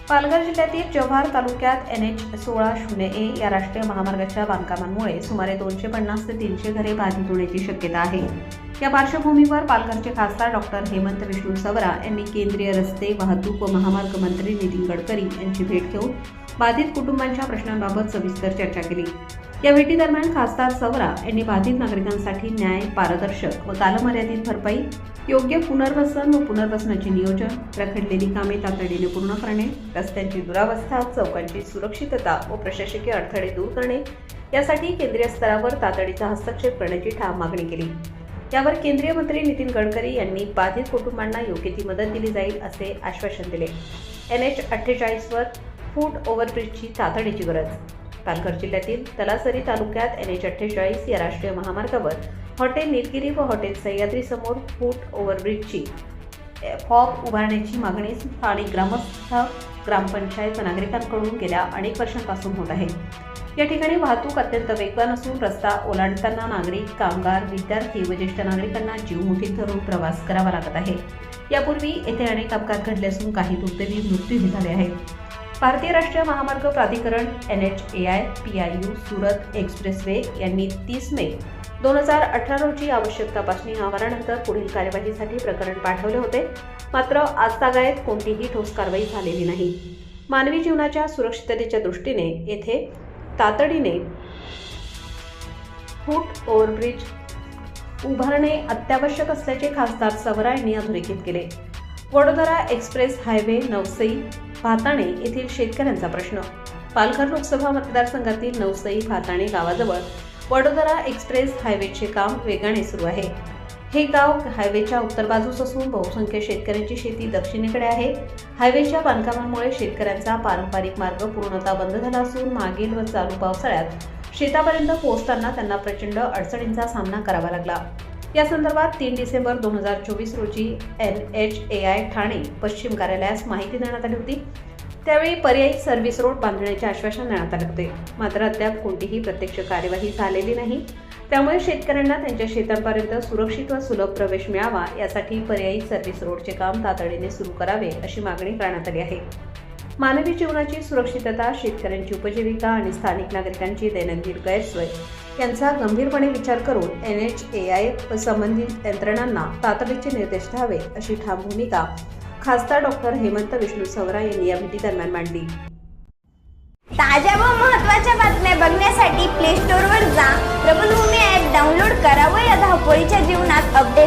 पालघर जिल्ह्यातील जव्हार तालुक्यात NH16-0A या राष्ट्रीय महामार्गाच्या बांधकामांमुळे सुमारे 250 ते 300 घरे बाधित होण्याची शक्यता आहे। या पार्श्वभूमीवर पालघरचे खासदार डॉक्टर हेमंत विष्णू सवरा यांनी केंद्रीय रस्ते वाहतूक व महामार्ग मंत्री नितीन गडकरी यांची भेट घेऊन बाधित कुटुंबांच्या प्रश्नांबाबत सविस्तर चर्चा केली। या भेटीदरम्यान खासदार सवरा यांनी बाधित नागरिकांसाठी न्याय, पारदर्शक व कालमर्यादित भरपाई, योग्य पुनर्वसन व पुनर्वसनाचे नियोजन, रखडलेली कामे तातडीने पूर्ण करणे, रस्त्यांची दुरावस्था, चौकांची सुरक्षितता व प्रशासकीय अडथळे दूर करणे यासाठी केंद्रीय स्तरावर तातडीचा हस्तक्षेप करण्याची ठाम मागणी केली। यावर केंद्रीय मंत्री नितीन गडकरी यांनी बाधित कुटुंबांना योग्य ती मदत दिली जाईल असे आश्वासन दिले। NH48 वर फूट ओव्हरब्रिजची तातडीची गरज। पालघर जिल्ह्यातील तलासरी तालुक्यात NH48 या राष्ट्रीय महामार्गावर हॉटेल निलगिरी व हॉटेल सह्याद्री समोर फूट ओव्हरब्रिजची फॉग उभारण्याची मागणी स्थानिक ग्रामस्थ, ग्रामपंचायत व नागरिकांकडून गेल्या अनेक वर्षांपासून होत आहे। या ठिकाणी वाहतूक अत्यंत वेगवान असून रस्ता ओलांडताना नागरिक, कामगार, विद्यार्थी व ज्येष्ठ नागरिकांना जीव मुठीत धरून प्रवास करावा लागत आहे। यापूर्वी येथे अनेक अपघात घडले असून काही दुर्दैवी मृत्यूही झाले आहेत। भारतीय राष्ट्रीय महामार्ग प्राधिकरण NHAI-PIU सुरत एक्सप्रेसवे यांनी 30 मे 2018 रोजी आवश्यक तपासणी अहवालानंतर पुढील कार्यवाहीसाठी प्रकरण पाठवले होते। मात्र आजतागायत कोणतीही ठोस कारवाई झालेली नाही। मानवी जीवनाच्या सुरक्षिततेच्या दृष्टीने येथे तातडीने फूट ओव्हरब्रिज उभारणे अत्यावश्यक असल्याचे खासदार सवरा यांनी अधोरेखित केले। वडोदरा एक्सप्रेस हायवे नवसई भाताणे येथील शेतकऱ्यांचा प्रश्न। पालघर लोकसभा मतदारसंघातील नवसई भाताणे गावाजवळ वडोदरा एक्सप्रेस हायवेचे काम वेगाने सुरू आहे। हे गाव हायवेच्या उत्तर बाजूस असून बहुसंख्य शेतकऱ्यांची शेती दक्षिणेकडे आहे। हायवेच्या बांधकामांमुळे शेतकऱ्यांचा पारंपरिक मार्ग पूर्णतः बंद झाला असून मागील व चालू पावसाळ्यात शेतापर्यंत पोहोचताना त्यांना प्रचंड अडचणींचा सामना करावा लागला। या संदर्भात 3 डिसेंबर 2024 रोजी NHAI ठाणे पश्चिम कार्यालयास माहिती देण्यात आली होती। त्यावेळी पर्यायी सर्व्हिस रोड बांधण्याचे आश्वासन देण्यात आले होते। मात्र अद्याप कोणतीही प्रत्यक्ष कार्यवाही झालेली नाही। त्यामुळे शेतकऱ्यांना त्यांच्या शेतांपर्यंत सुरक्षित व सुलभ प्रवेश मिळावा यासाठी पर्यायी सर्व्हिस रोडचे काम तातडीने सुरू करावे अशी मागणी करण्यात आली आहे। मानवी जीवनाची सुरक्षितता, शेतकऱ्यांची उपजीविका आणि स्थानिक नागरिकांची दैनंदिन गैरसोय यांचा गंभीरपणे विचार करून NHAI व संबंधित यंत्रणांना तातडीचे निर्देश द्यावे अशी ठाम भूमिका खासदार डॉक्टर हेमंत विष्णू सवरा यांनी या भेटीदरम्यान मांडली। ताज्या व महत्त्वाच्या बातम्या बघण्यासाठी प्ले स्टोअरवर जा, प्रबलभूमी ॲप डाउनलोड करा व या धावपळीच्या जीवनात अपडेट